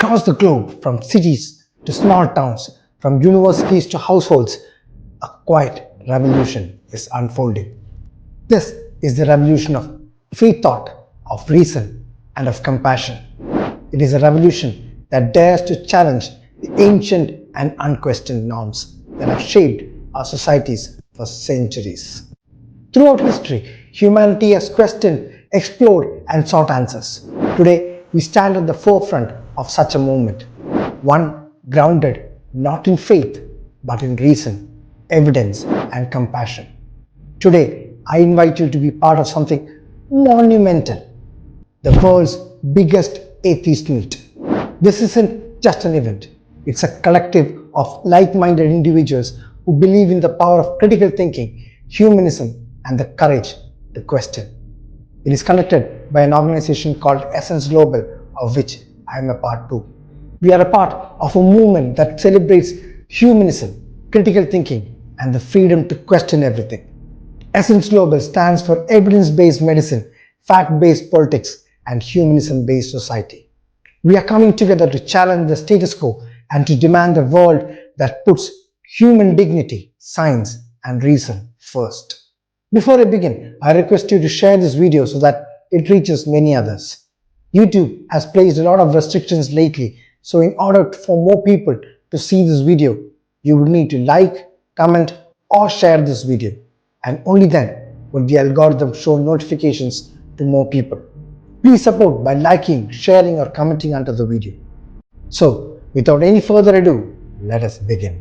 Across the globe, from cities to small towns, from universities to households, a quiet revolution is unfolding. This is the revolution of free thought, of reason, and of compassion. It is a revolution that dares to challenge the ancient and unquestioned norms that have shaped our societies for centuries. Throughout history, humanity has questioned, explored, and sought answers. Today, we stand at the forefront of such a movement, one grounded not in faith but in reason, evidence, and compassion. Today, I invite you to be part of something monumental, the world's biggest atheist meet. This isn't just an event, it's a collective of like-minded individuals who believe in the power of critical thinking, humanism, and the courage to question. It is conducted by an organization called esSENSE Global, of which I am a part too. We are a part of a movement that celebrates humanism, critical thinking, and the freedom to question everything. esSENSE Global stands for evidence-based medicine, fact-based politics, and humanism-based society. We are coming together to challenge the status quo and to demand a world that puts human dignity, science, and reason first. Before I begin, I request you to share this video so that it reaches many others. YouTube has placed a lot of restrictions lately, so in order for more people to see this video, you would need to like, comment, or share this video, and only then will the algorithm show notifications to more people. Please support by liking, sharing, or commenting under the video. So, without any further ado, let us begin.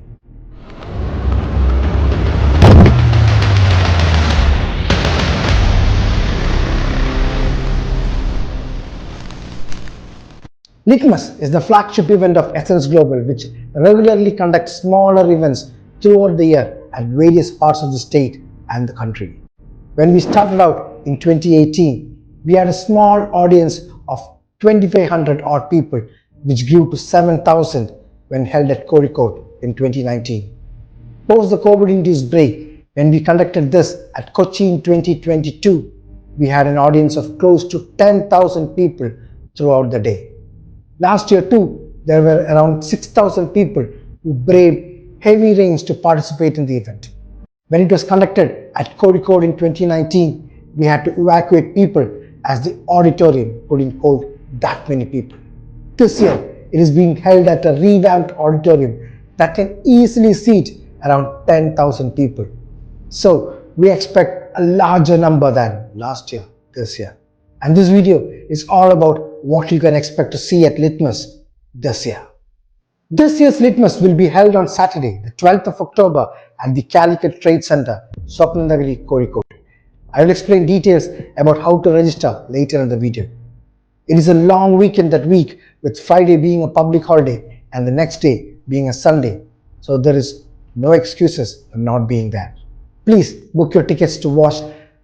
Litmus is the flagship event of esSENSE Global, which regularly conducts smaller events throughout the year at various parts of the state and the country. When we started out in 2018, we had a small audience of 2,500 odd people, which grew to 7,000 when held at Kozhikode in 2019. Post the COVID-induced break, when we conducted this at Kochi in 2022, we had an audience of close to 10,000 people throughout the day. Last year too, there were around 6,000 people who braved heavy rains to participate in the event. When it was conducted at Kozhikode in 2019, we had to evacuate people as the auditorium couldn't hold that many people. This year, it is being held at a revamped auditorium that can easily seat around 10,000 people. So, we expect a larger number than last year, this year. And this video is all about what you can expect to see at Litmus this year. This year's Litmus will be held on Saturday, the 12th of October at the Calicut Trade Centre, Swapna Nagari, Kozhikode. I will explain details about how to register later in the video. It is a long weekend that week, with Friday being a public holiday and the next day being a Sunday, so there is no excuses for not being there. Please book your tickets to watch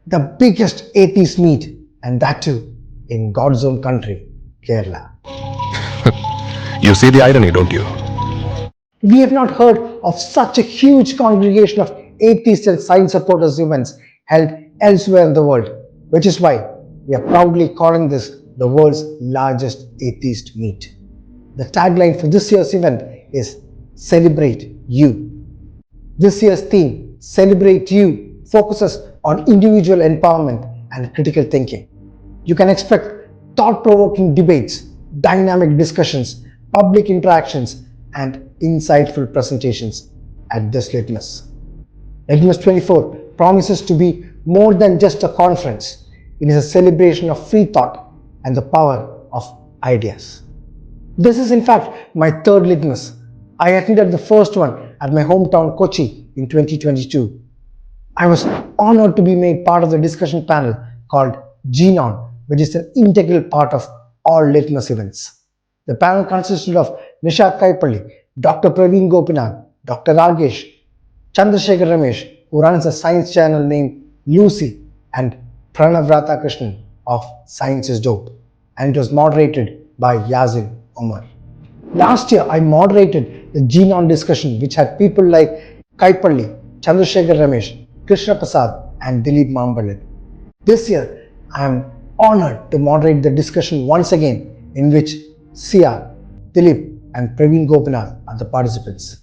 the biggest atheist meet, and that too in God's own country, Kerala. You see the irony, don't you? We have not heard of such a huge congregation of atheist and science supporters events held elsewhere in the world, which is why we are proudly calling this the world's largest atheist meet. The tagline for this year's event is Celebrate You. This year's theme, Celebrate You, focuses on individual empowerment and critical thinking. You can expect thought-provoking debates, dynamic discussions, public interactions, and insightful presentations at this Litmus. Litmus 24 promises to be more than just a conference. It is a celebration of free thought and the power of ideas. This is in fact my third Litmus. I attended the first one at my hometown Kochi in 2022. I was honored to be made part of the discussion panel called GeneOn, which is an integral part of all Litmus events. The panel consisted of Nisha Kaipalli, Dr. Praveen Gopinath, Dr. Ragesh, Chandrasekhar Ramesh, who runs a science channel named Lucy, and Pranav Radhakrishnan of Science is Dope, and it was moderated by Yazin Omar. Last year, I moderated the GeneOn discussion, which had people like Kaipalli, Chandrasekhar Ramesh, Krishna Prasad, and Dilip Mambalan. This year, I am honored to moderate the discussion once again, in which CR, Dilip, and Praveen Gopinath are the participants.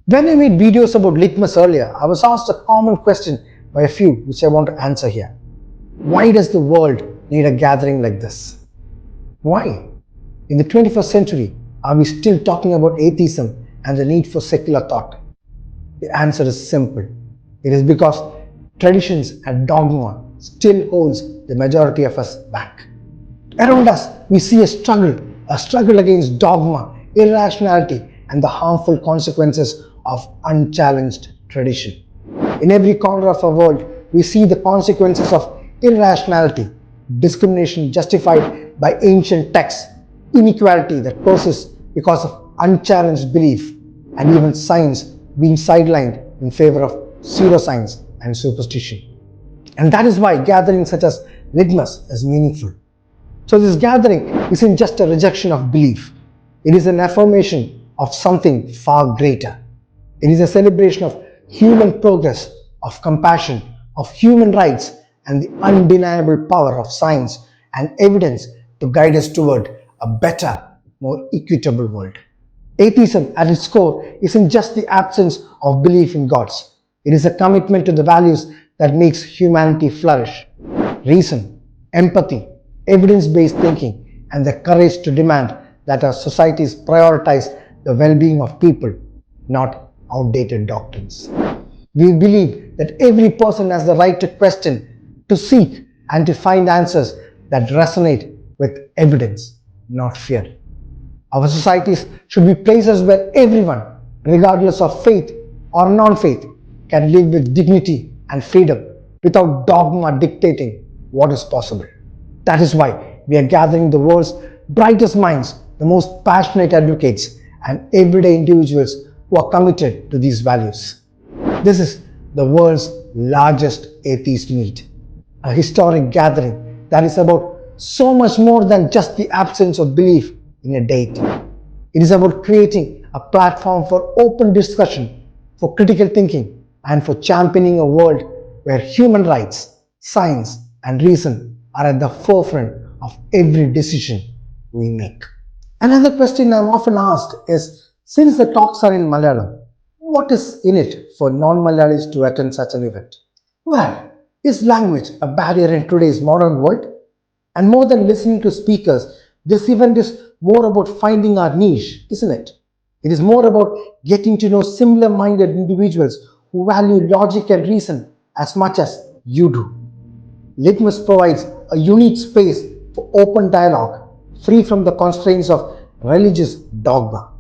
When I made videos about Litmus earlier, I was asked a common question by a few which I want to answer here. Why does the world need a gathering like this? Why? In the 21st century, are we still talking about atheism and the need for secular thought? The answer is simple. It is because traditions and dogma still holds the majority of us back. Around us, we see a struggle against dogma, irrationality, and the harmful consequences of unchallenged tradition. In every corner of our world, we see the consequences of irrationality, discrimination justified by ancient texts, inequality that persists because of unchallenged belief, and even science being sidelined in favor of pseudoscience and superstition. And that is why gatherings such as Litmus is meaningful. So this gathering isn't just a rejection of belief. It is an affirmation of something far greater. It is a celebration of human progress, of compassion, of human rights, and the undeniable power of science and evidence to guide us toward a better, more equitable world. Atheism at its core isn't just the absence of belief in gods. It is a commitment to the values that makes humanity flourish. Reason, empathy, evidence-based thinking, and the courage to demand that our societies prioritize the well-being of people, not outdated doctrines. We believe that every person has the right to question, to seek, and to find answers that resonate with evidence, not fear. Our societies should be places where everyone, regardless of faith or non-faith, can live with dignity and freedom without dogma dictating what is possible. That is why we are gathering the world's brightest minds, the most passionate advocates, and everyday individuals who are committed to these values. This is the world's largest atheist meet, a historic gathering that is about so much more than just the absence of belief in a deity. It is about creating a platform for open discussion, for critical thinking, and for championing a world where human rights, science, and reason are at the forefront of every decision we make. Another question I'm often asked is, since the talks are in Malayalam, what is in it for non-Malayalis to attend such an event? Well, is language a barrier in today's modern world? And more than listening to speakers, this event is more about finding our niche, isn't it? It is more about getting to know similar-minded individuals who value logic and reason as much as you do. Litmus provides a unique space for open dialogue, free from the constraints of religious dogma.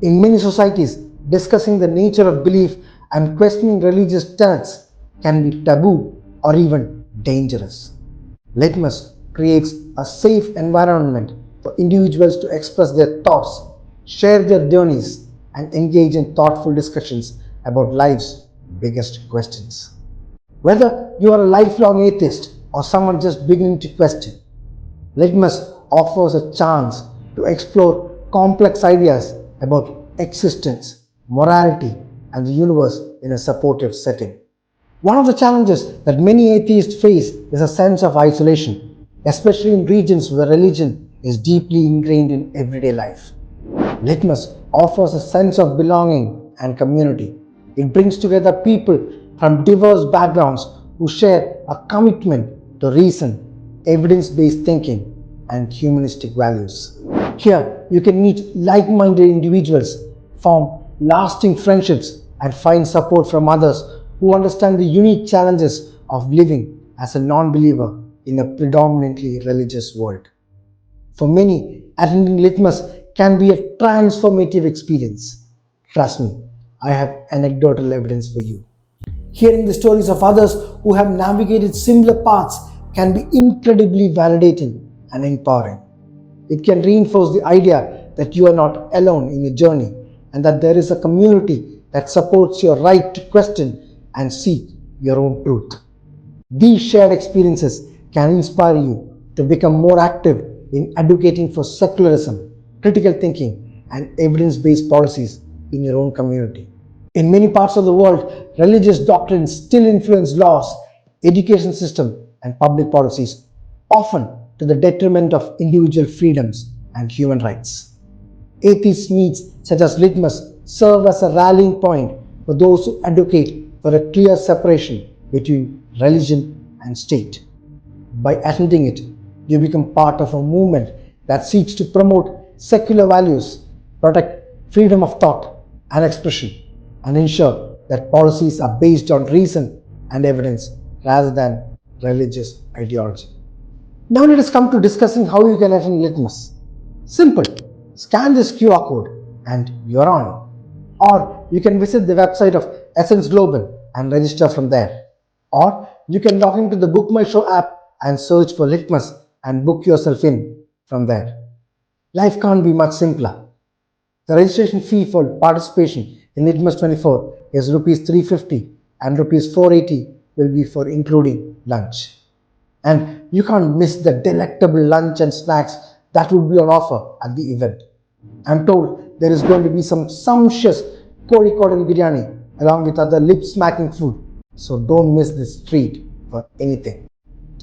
In many societies, discussing the nature of belief and questioning religious tenets can be taboo or even dangerous. Litmus creates a safe environment for individuals to express their thoughts, share their journeys, and engage in thoughtful discussions about life's biggest questions. Whether you are a lifelong atheist or someone just beginning to question, Litmus offers a chance to explore complex ideas about existence, morality, and the universe in a supportive setting. One of the challenges that many atheists face is a sense of isolation, especially in regions where religion is deeply ingrained in everyday life. Litmus offers a sense of belonging and community. It brings together people from diverse backgrounds who share a commitment to reason, evidence-based thinking, and humanistic values. Here, you can meet like-minded individuals, form lasting friendships, and find support from others who understand the unique challenges of living as a non-believer in a predominantly religious world. For many, attending Litmus can be a transformative experience. Trust me, I have anecdotal evidence for you. Hearing the stories of others who have navigated similar paths can be incredibly validating and empowering. It can reinforce the idea that you are not alone in your journey and that there is a community that supports your right to question and seek your own truth. These shared experiences can inspire you to become more active in advocating for secularism, critical thinking, and evidence-based policies in your own community. In many parts of the world, religious doctrines still influence laws, education system, and public policies, often to the detriment of individual freedoms and human rights. Atheist meets such as Litmus serve as a rallying point for those who advocate for a clear separation between religion and state. By attending it, you become part of a movement that seeks to promote secular values, protect freedom of thought and expression, and ensure that policies are based on reason and evidence rather than religious ideology. Now let us come to discussing how you can attend Litmus. Simple. Scan this QR code and you're on. Or you can visit the website of esSENSE Global and register from there. Or you can log into the Book My Show app and search for Litmus and book yourself in from there. Life can't be much simpler. The registration fee for participation in Litmus 24 is Rs 350 and Rs 480 will be for including lunch. And you can't miss the delectable lunch and snacks that will be on offer at the event. I'm told there is going to be some sumptuous Kozhikode biryani along with other lip-smacking food. So don't miss this treat for anything.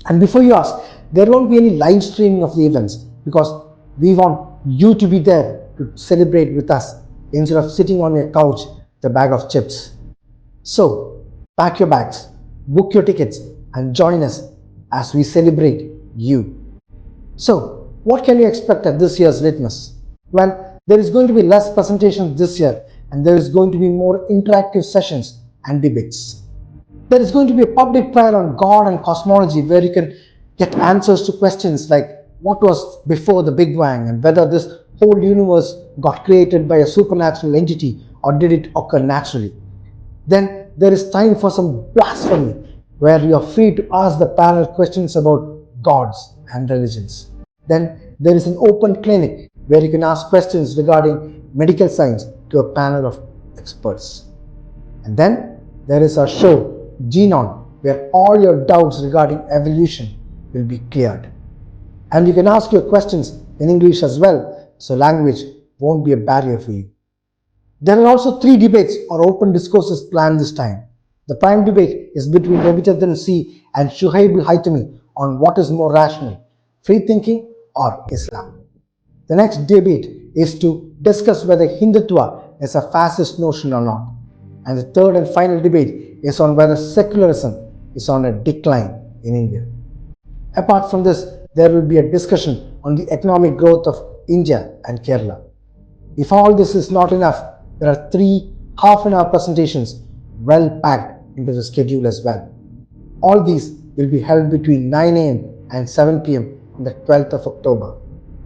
And before you ask, there won't be any live streaming of the events because we want you to be there to celebrate with us instead of sitting on your couch with a bag of chips. So pack your bags, book your tickets and join us as we celebrate you. So what can you expect at this year's Litmus? Well, there is going to be less presentations this year and there is going to be more interactive sessions and debates. There is going to be a public trial on God and cosmology where you can get answers to questions like what was before the Big Bang and whether this whole universe got created by a supernatural entity or did it occur naturally. Then there is time for some blasphemy where you are free to ask the panel questions about gods and religions. Then there is an open clinic where you can ask questions regarding medical science to a panel of experts. And then there is our show GeneOn where all your doubts regarding evolution will be cleared. And you can ask your questions in English as well, so language won't be a barrier for you. There are also 3 debates or open discourses planned this time. The prime debate is between Ravichandran C. and Shuhaib Al-Haytami on what is more rational, free thinking or Islam. The next debate is to discuss whether Hindutva is a fascist notion or not. And the third and final debate is on whether secularism is on a decline in India. Apart from this, there will be a discussion on the economic growth of India and Kerala. If all this is not enough, there are 3 half-an-hour presentations well packed into the schedule as well. All these will be held between 9 a.m. and 7 p.m. on the 12th of October.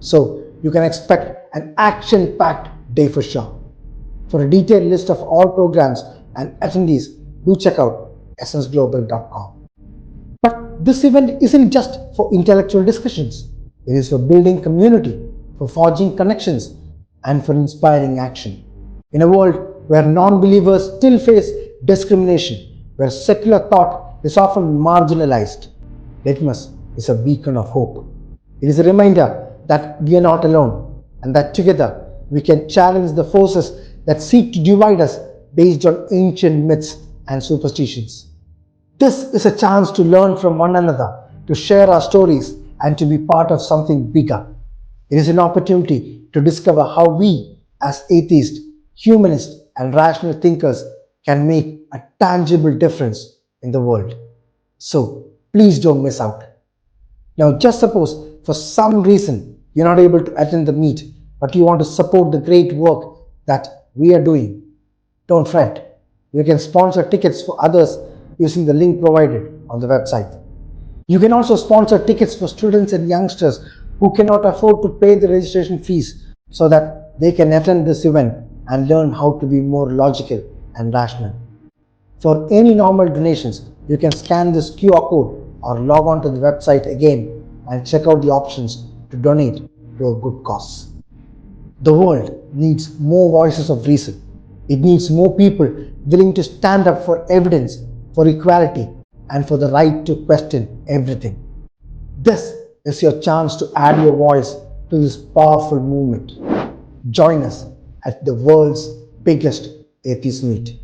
So you can expect an action-packed day for sure. For a detailed list of all programs and attendees, do check out essenceglobal.com. But this event isn't just for intellectual discussions. It is for building community, for forging connections, and for inspiring action. In a world where non-believers still face discrimination, where secular thought is often marginalized, Litmus is a beacon of hope. It is a reminder that we are not alone and that together we can challenge the forces that seek to divide us based on ancient myths and superstitions. This is a chance to learn from one another, to share our stories, and to be part of something bigger. It is an opportunity to discover how we, as atheists, humanists, and rational thinkers, can make a tangible difference in the world. So, please don't miss out. Now, just suppose for some reason you're not able to attend the meet, but you want to support the great work that we are doing. Don't fret. You can sponsor tickets for others using the link provided on the website. You can also sponsor tickets for students and youngsters who cannot afford to pay the registration fees so that they can attend this event and learn how to be more logical and rational. For any normal donations, you can scan this QR code or log on to the website again and check out the options to donate to a good cause. The world needs more voices of reason. It needs more people willing to stand up for evidence, for equality, and for the right to question everything. This is your chance to add your voice to this powerful movement. Join us at the world's biggest atheist meet.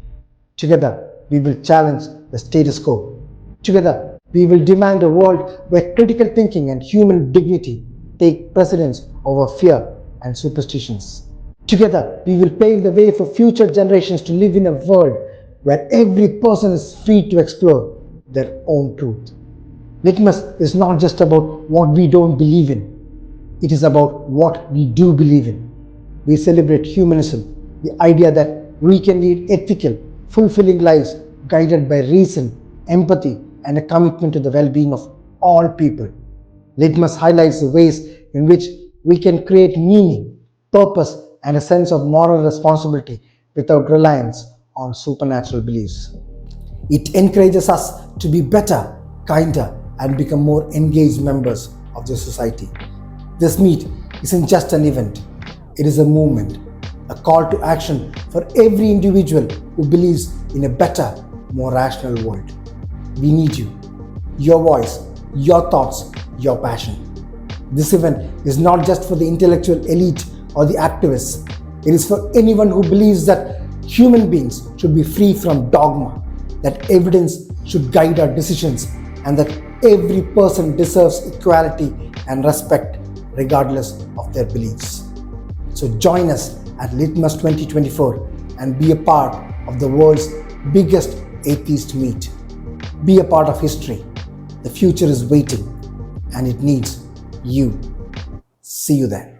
Together, we will challenge the status quo. Together, we will demand a world where critical thinking and human dignity take precedence over fear and superstitions. Together, we will pave the way for future generations to live in a world where every person is free to explore their own truth. Litmus is not just about what we don't believe in, it is about what we do believe in. We celebrate humanism, the idea that we can lead ethical, fulfilling lives guided by reason, empathy, and a commitment to the well-being of all people. Litmus highlights the ways in which we can create meaning, purpose, and a sense of moral responsibility without reliance on supernatural beliefs. It encourages us to be better, kinder, and become more engaged members of the society. This meet isn't just an event, it is a movement, a call to action for every individual who believes in a better, more rational world. We need you, your voice, your thoughts, your passion. This event is not just for the intellectual elite or the activists. It is for anyone who believes that human beings should be free from dogma, that evidence should guide our decisions, and that every person deserves equality and respect regardless of their beliefs. So join us at Litmus 2024 and be a part of the world's biggest atheist meet. Be a part of history. The future is waiting and it needs you. See you then.